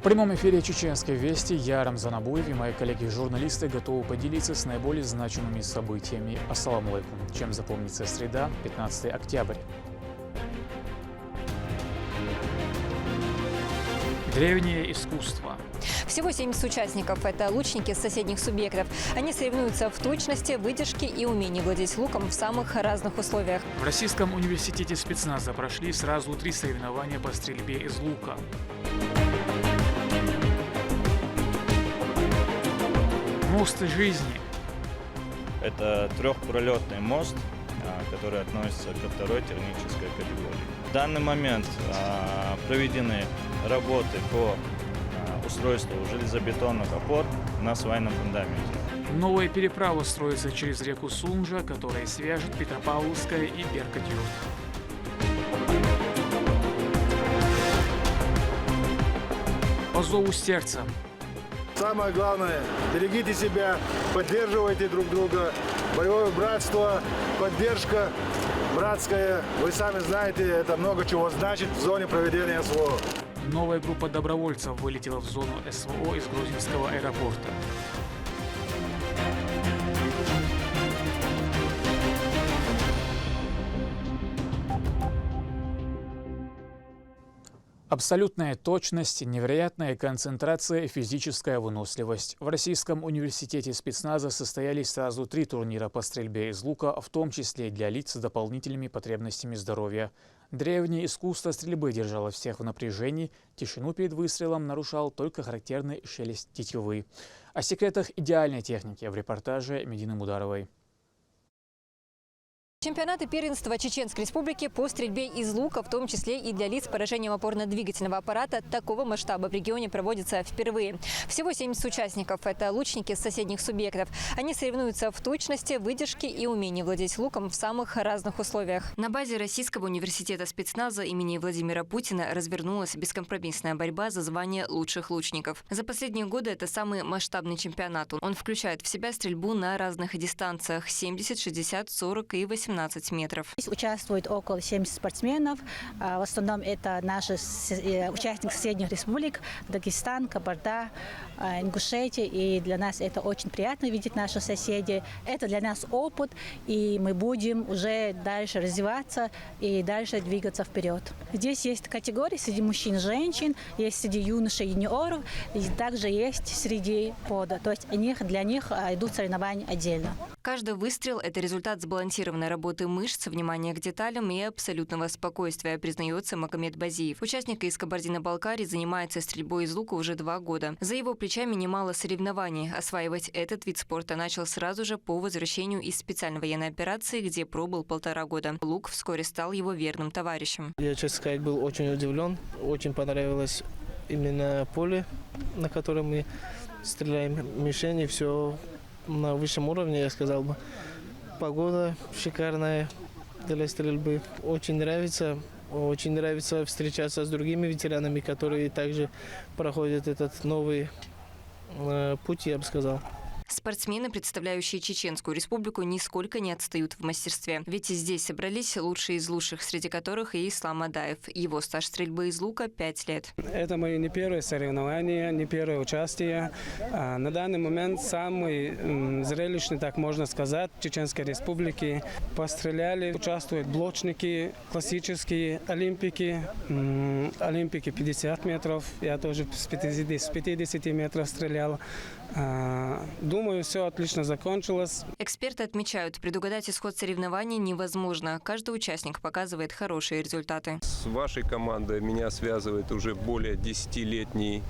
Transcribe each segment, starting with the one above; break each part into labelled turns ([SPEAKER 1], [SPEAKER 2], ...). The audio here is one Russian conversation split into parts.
[SPEAKER 1] В прямом эфире «Чеченской вести» я, Рамзан Абуев, и мои коллеги-журналисты готовы поделиться с наиболее значимыми событиями. Ассаламу алейкум. Чем запомнится среда, 15 октября. Древнее искусство.
[SPEAKER 2] Всего 70 участников – это лучники с соседних субъектов. Они соревнуются в точности, выдержке и умении владеть луком в самых разных условиях.
[SPEAKER 1] В Российском университете спецназа прошли сразу 3 соревнования по стрельбе из лука. Мост жизни.
[SPEAKER 3] Это трехпролетный мост, который относится ко второй технической категории. В данный момент проведены работы по устройству железобетонных опор на свайном фундаменте.
[SPEAKER 1] Новая переправа строится через реку Сунжа, которая свяжет Петропавловское и Беркут-Юрт. По зову сердца.
[SPEAKER 4] Самое главное, берегите себя, поддерживайте друг друга. Боевое братство, поддержка братская. Вы сами знаете, это много чего значит в зоне проведения СВО.
[SPEAKER 1] Новая группа добровольцев вылетела в зону СВО из Грузинского аэропорта. Абсолютная точность, невероятная концентрация и физическая выносливость. В Российском университете спецназа состоялись сразу 3 турнира по стрельбе из лука, в том числе для лиц с дополнительными потребностями здоровья. Древнее искусство стрельбы держало всех в напряжении, тишину перед выстрелом нарушал только характерный шелест тетивы. О секретах идеальной техники в репортаже Медины Мударовой.
[SPEAKER 2] Чемпионаты первенства Чеченской Республики по стрельбе из лука, в том числе и для лиц с поражением опорно-двигательного аппарата, такого масштаба в регионе проводятся впервые. Всего 70 участников – это лучники с соседних субъектов. Они соревнуются в точности, выдержке и умении владеть луком в самых разных условиях. На базе Российского университета спецназа имени Владимира Путина развернулась бескомпромиссная борьба за звание лучших лучников. За последние годы это самый масштабный чемпионат. Он включает в себя стрельбу на разных дистанциях – 70, 60, 40 и 18 метров.
[SPEAKER 5] Здесь участвует около 70 спортсменов. В основном это наши участники соседних республик: Дагестан, Кабарда, Ингушетия. И для нас это очень приятно видеть наших соседей. Это для нас опыт, и мы будем уже дальше развиваться и дальше двигаться вперед. Здесь есть категории среди мужчин и женщин, есть среди юношей и юниоров, и также есть среди пода. То есть для них идут соревнования отдельно.
[SPEAKER 2] Каждый выстрел – это результат сбалансированной работы мышц, внимания к деталям и абсолютного спокойствия, признается Магомед Базиев. Участник из Кабардино-Балкарии занимается стрельбой из лука уже 2 года. За его плечами немало соревнований. Осваивать этот вид спорта начал сразу же по возвращению из специальной военной операции, где пробыл 1,5 года. Лук вскоре стал его верным товарищем.
[SPEAKER 6] Я, честно сказать, был очень удивлен. Очень понравилось именно поле, на котором мы стреляем, мишени, все на высшем уровне, я сказал бы. Погода шикарная для стрельбы. Очень нравится встречаться с другими ветеранами, которые также проходят этот новый путь, я бы сказал.
[SPEAKER 2] Спортсмены, представляющие Чеченскую Республику, нисколько не отстают в мастерстве. Ведь здесь собрались лучшие из лучших, среди которых и Ислам Адаев. Его стаж стрельбы из лука 5 лет.
[SPEAKER 7] Это мои не первые соревнования, не первое участие. На данный момент самый зрелищный, так можно сказать, Чеченской Республики. Постреляли, участвуют блочники, классические, олимпики 50 метров. Я тоже с 50 метров стрелял. Думаю, все отлично закончилось.
[SPEAKER 2] Эксперты отмечают, предугадать исход соревнований невозможно. Каждый участник показывает хорошие результаты.
[SPEAKER 8] С вашей командой меня связывает уже более 10-летнее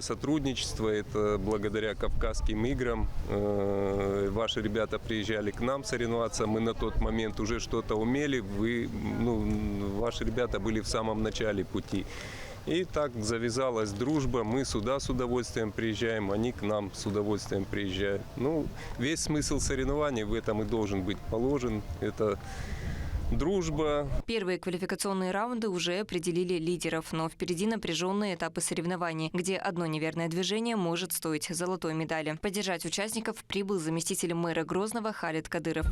[SPEAKER 8] сотрудничество. Это благодаря Кавказским играм. Ваши ребята приезжали к нам соревноваться. Мы на тот момент уже что-то умели. Ваши ребята были в самом начале пути. И так завязалась дружба. Мы сюда с удовольствием приезжаем, они к нам с удовольствием приезжают. Весь смысл соревнований в этом и должен быть положен. Это дружба.
[SPEAKER 2] Первые квалификационные раунды уже определили лидеров, но впереди напряженные этапы соревнований, где одно неверное движение может стоить золотой медали. Поддержать участников прибыл заместитель мэра Грозного Халид Кадыров.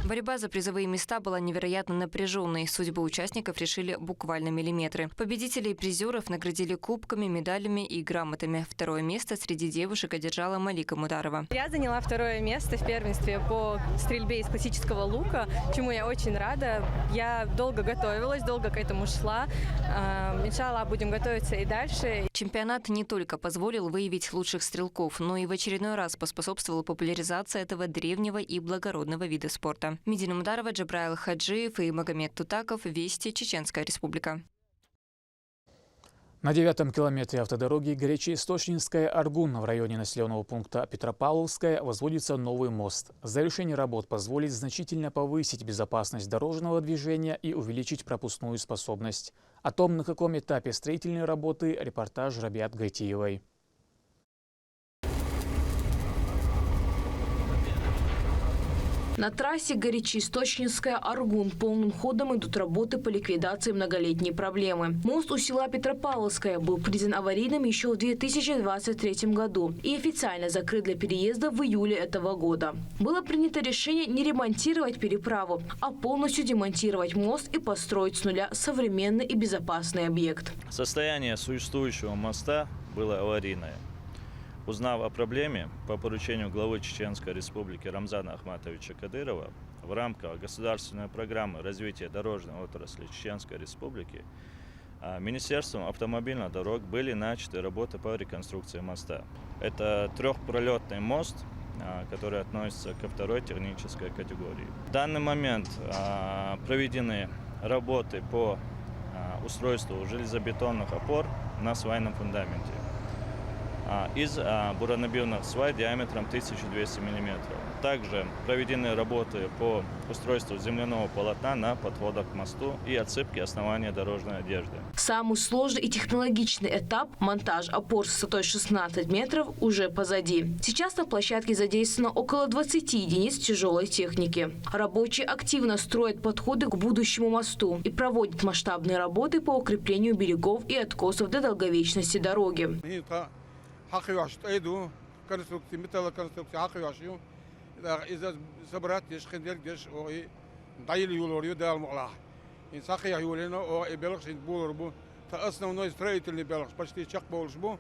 [SPEAKER 2] Борьба за призовые места была невероятно напряженной. Судьбы участников решили буквально миллиметры. Победителей и призеров наградили кубками, медалями и грамотами. Второе место среди девушек одержала Малика Мударова.
[SPEAKER 9] Я заняла второе место в первенстве по стрельбе из классического лука, чему я очень рада. Я долго готовилась, долго к этому шла. Иншаллах, будем готовиться и дальше.
[SPEAKER 2] Чемпионат не только позволил выявить лучших стрелков, но и в очередной раз поспособствовал популяризации этого древнего и благородного вида спорта. Медина Мударова, Джабраил Хаджиев и Магомед Тутаков. Вести, Чеченская Республика.
[SPEAKER 1] На 9-м километре автодороги Горячеисточнинская-Аргун в районе населенного пункта Петропавловская возводится новый мост. Завершение работ позволит значительно повысить безопасность дорожного движения и увеличить пропускную способность. О том, на каком этапе строительной работы, репортаж Рабиат Гайтиевой.
[SPEAKER 10] На трассе Горячеисточнинская-Аргун полным ходом идут работы по ликвидации многолетней проблемы. Мост у села Петропавловская был признан аварийным еще в 2023 году и официально закрыт для переезда в июле этого года. Было принято решение не ремонтировать переправу, а полностью демонтировать мост и построить с нуля современный и безопасный объект.
[SPEAKER 3] Состояние существующего моста было аварийное. Узнав о проблеме, по поручению главы Чеченской Республики Рамзана Ахматовича Кадырова в рамках государственной программы развития дорожной отрасли Чеченской Республики Министерством автомобильных дорог были начаты работы по реконструкции моста. Это трехпролетный мост, который относится ко второй технической категории. В данный момент проведены работы по устройству железобетонных опор на свайном фундаменте из буронабивных свай диаметром 1200 мм. Также проведены работы по устройству земляного полотна на подходах к мосту и отсыпке основания дорожной одежды.
[SPEAKER 10] Самый сложный и технологичный этап – монтаж опор с высотой 16 метров – уже позади. Сейчас на площадке задействовано около 20 единиц тяжелой техники. Рабочие активно строят подходы к будущему мосту и проводят масштабные работы по укреплению берегов и откосов для долговечности дороги.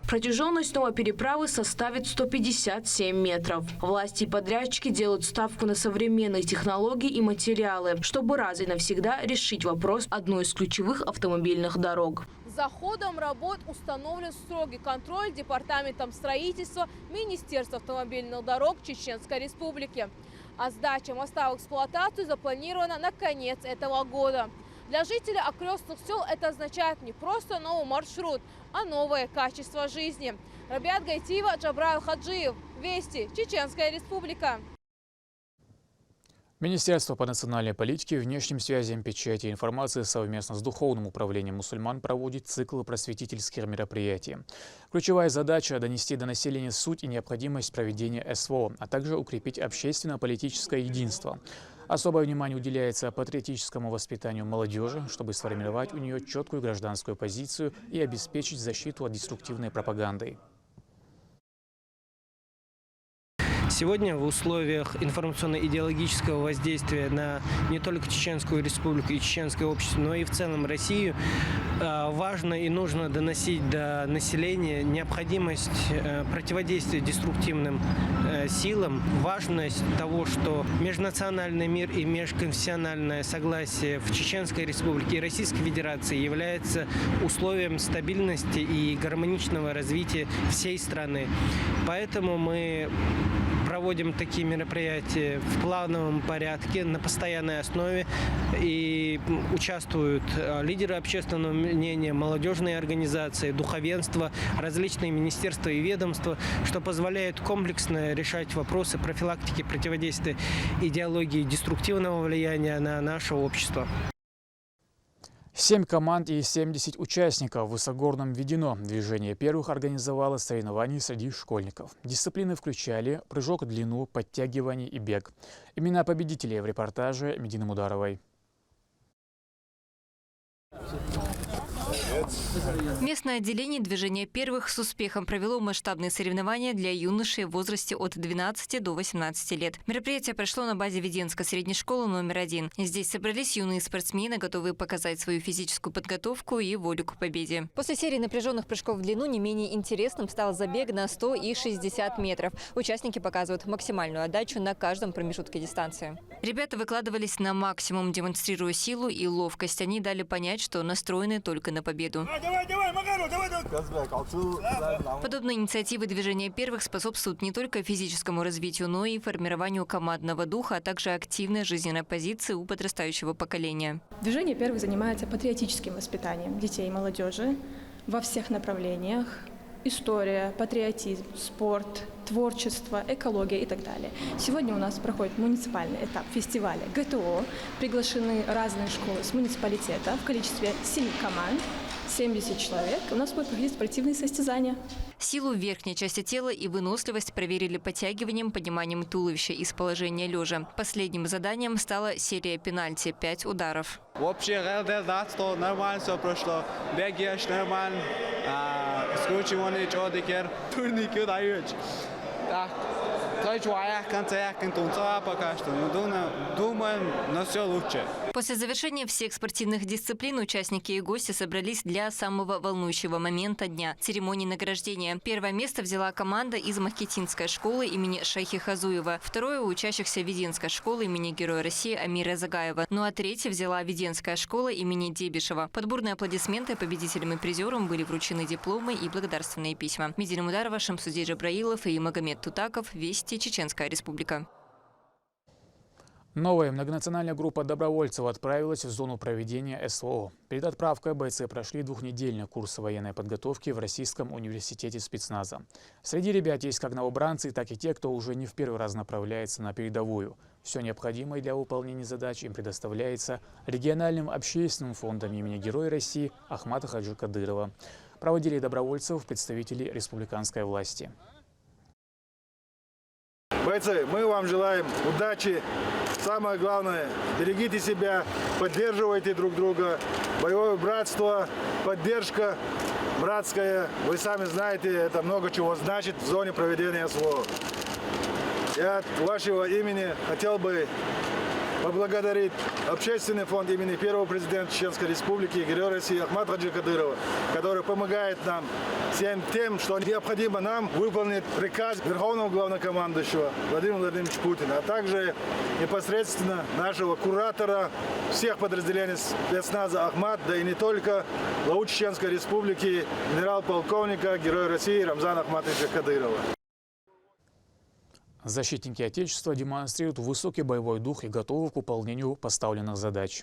[SPEAKER 10] Протяженность новой переправы составит 157 метров. Власти и подрядчики делают ставку на современные технологии и материалы, чтобы раз и навсегда решить вопрос одной из ключевых автомобильных дорог.
[SPEAKER 11] За ходом работ установлен строгий контроль Департаментом строительства Министерства автомобильных дорог Чеченской Республики. А сдача моста в эксплуатацию запланирована на конец этого года. Для жителей окрестных сел это означает не просто новый маршрут, а новое качество жизни. Рабиат Гайтиева, Джабраил Хаджиев. Вести, Чеченская Республика.
[SPEAKER 1] Министерство по национальной политике, внешним связям, печати и информации совместно с Духовным управлением мусульман проводит цикл просветительских мероприятий. Ключевая задача – донести до населения суть и необходимость проведения СВО, а также укрепить общественно-политическое единство. Особое внимание уделяется патриотическому воспитанию молодежи, чтобы сформировать у нее четкую гражданскую позицию и обеспечить защиту от деструктивной пропаганды.
[SPEAKER 6] Сегодня в условиях информационно-идеологического воздействия на не только Чеченскую Республику и чеченское общество, но и в целом Россию, важно и нужно доносить до населения необходимость противодействия деструктивным силам, важность того, что межнациональный мир и межконфессиональное согласие в Чеченской Республике и Российской Федерации является условием стабильности и гармоничного развития всей страны. Поэтому мы проводим такие мероприятия в плановом порядке, на постоянной основе. И участвуют лидеры общественного мнения, молодежные организации, духовенство, различные министерства и ведомства, что позволяет комплексно решать вопросы профилактики, противодействия идеологии деструктивного влияния на наше общество.
[SPEAKER 1] 7 команд и 70 участников в Высогорном введено. Движение первых организовало соревнования среди школьников. Дисциплины включали прыжок в длину, подтягивание и бег. Имена победителей в репортаже Медины Мударовой.
[SPEAKER 2] Местное отделение движения первых с успехом провело масштабные соревнования для юношей в возрасте от 12 до 18 лет. Мероприятие прошло на базе Веденской средней школы номер 1. Здесь собрались юные спортсмены, готовые показать свою физическую подготовку и волю к победе. После серии напряженных прыжков в длину не менее интересным стал забег на 100 и 60 метров. Участники показывают максимальную отдачу на каждом промежутке дистанции. Ребята выкладывались на максимум, демонстрируя силу и ловкость. Они дали понять, что настроены только на победу. Подобные инициативы движения первых способствуют не только физическому развитию, но и формированию командного духа, а также активной жизненной позиции у подрастающего поколения.
[SPEAKER 12] Движение первых занимается патриотическим воспитанием детей и молодежи во всех направлениях. История, патриотизм, спорт, творчество, экология и так далее. Сегодня у нас проходит муниципальный этап фестиваля ГТО. Приглашены разные школы с муниципалитета в количестве 7 команд. 70 человек. У нас будут проходить спортивные состязания.
[SPEAKER 2] Силу верхней части тела и выносливость проверили подтягиванием, подниманием туловища из положения лежа. Последним заданием стала серия пенальти – 5 ударов.
[SPEAKER 13] Вообще, что нормально все прошло. Бегаешь нормально, скручивание, чёрдикер, турники даешь. Так, в конце пока что. Думаем, но все лучше.
[SPEAKER 2] После завершения всех спортивных дисциплин участники и гости собрались для самого волнующего момента дня – церемонии награждения. Первое место взяла команда из Махкетинской школы имени Шайхи Хазуева. Второе – у учащихся Веденской школы имени Героя России Амира Загаева. Ну а третье взяла Веденская школа имени Дебишева. Под бурные аплодисменты победителям и призерам были вручены дипломы и благодарственные письма. Медина Мударова, Шамсудин Джабраилов и Магомед Тутаков. Вести, Чеченская Республика.
[SPEAKER 1] Новая многонациональная группа добровольцев отправилась в зону проведения СВО. Перед отправкой бойцы прошли двухнедельный курс военной подготовки в Российском университете спецназа. Среди ребят есть как новобранцы, так и те, кто уже не в первый раз направляется на передовую. Все необходимое для выполнения задач им предоставляется региональным общественным фондом имени Героя России Ахмата Хаджи Кадырова. Проводили добровольцев представители республиканской власти.
[SPEAKER 4] Бойцы, мы вам желаем удачи. Самое главное, берегите себя, поддерживайте друг друга. Боевое братство, поддержка братская. Вы сами знаете, это много чего значит в зоне проведения СВО. Я от вашего имени хотел бы поблагодарить Общественный фонд имени первого президента Чеченской Республики Героя России Ахмата Хаджи Кадырова, который помогает нам всем тем, что необходимо нам выполнить приказ Верховного Главнокомандующего Владимира Владимировича Путина, а также непосредственно нашего куратора всех подразделений спецназа Ахмат, да и не только, главу Чеченской Республики генерал-полковника Героя России Рамзана Ахматовича Кадырова.
[SPEAKER 1] Защитники Отечества демонстрируют высокий боевой дух и готовы к выполнению поставленных задач.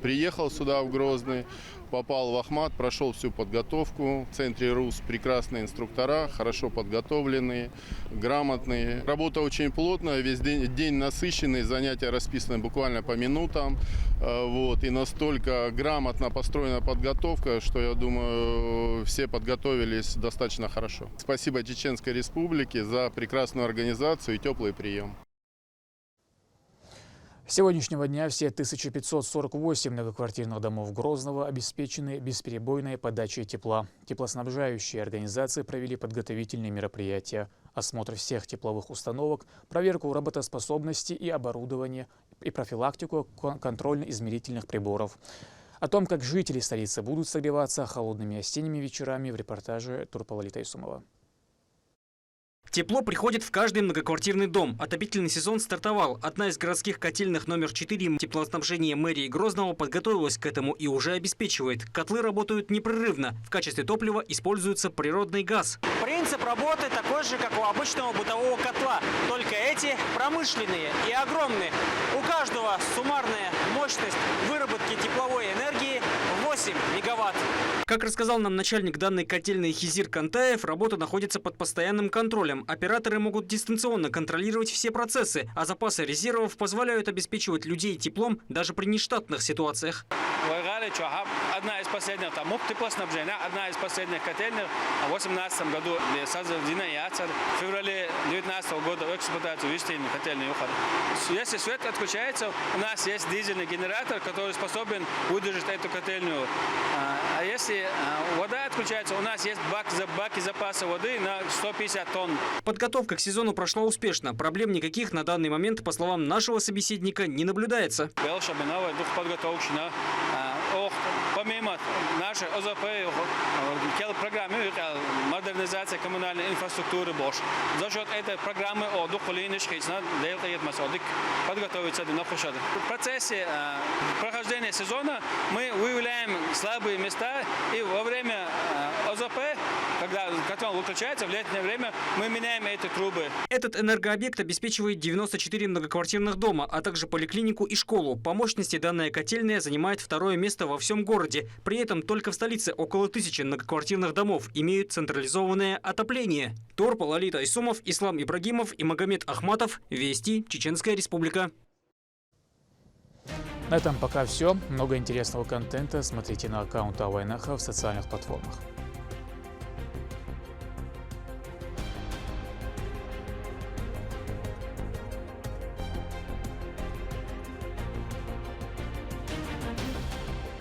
[SPEAKER 14] Приехал сюда, в Грозный, попал в Ахмат, прошел всю подготовку. В центре РУС прекрасные инструктора, хорошо подготовленные, грамотные. Работа очень плотная, весь день насыщенный, занятия расписаны буквально по минутам. И настолько грамотно построена подготовка, что, я думаю, все подготовились достаточно хорошо. Спасибо Чеченской Республике за прекрасную организацию и теплый прием.
[SPEAKER 1] С сегодняшнего дня все 1548 многоквартирных домов Грозного обеспечены бесперебойной подачей тепла. Теплоснабжающие организации провели подготовительные мероприятия, осмотр всех тепловых установок, проверку работоспособности и оборудования и профилактику контрольно-измерительных приборов. О том, как жители столицы будут согреваться холодными осенними вечерами, в репортаже Турпала Тайсумова.
[SPEAKER 15] Тепло приходит в каждый многоквартирный дом. Отопительный сезон стартовал. Одна из городских котельных номер 4 теплоснабжения мэрии Грозного подготовилась к этому и уже обеспечивает. Котлы работают непрерывно. В качестве топлива используется природный газ.
[SPEAKER 16] Принцип работы такой же, как у обычного бытового котла. Только эти промышленные и огромные. У каждого суммарная мощность выработки тепловой энергии 8 мегаватт.
[SPEAKER 15] Как рассказал нам начальник данной котельной Хизир Кантаев, работа находится под постоянным контролем. Операторы могут дистанционно контролировать все процессы, а запасы резервов позволяют обеспечивать людей теплом даже при нештатных ситуациях.
[SPEAKER 17] одна из последних, там, теплоснабжения, одна из последних котельных в 2018 году создана яйца. В феврале 2019 года в эксплуатацию ввести котельные уходы. Если свет отключается, у нас есть дизельный генератор, который способен выдержать эту котельную. А если вода отключается, у нас есть баки запаса воды на 150 тонн.
[SPEAKER 15] Подготовка к сезону прошла успешно. Проблем никаких на данный момент, по словам нашего собеседника, не наблюдается.
[SPEAKER 17] Помимо нашей ОЗП, программы модернизации коммунальной инфраструктуры больше. За счет этой программы подготовиться на площадке. В процессе прохождения сезона мы выявляем слабые места, и во время ОЗП, когда котел выключается, в летнее время мы меняем эти трубы.
[SPEAKER 15] Этот энергообъект обеспечивает 94 многоквартирных дома, а также поликлинику и школу. По мощности данная котельная занимает второе место во всем городе. При этом только в столице около 1000 многоквартирных домов имеют централизованное отопление. Торпа, Лолита Исумов, Ислам Ибрагимов и Магомед Ахматов. Вести, Чеченская Республика.
[SPEAKER 1] На этом пока все. Много интересного контента смотрите на аккаунт Авайнаха в социальных платформах.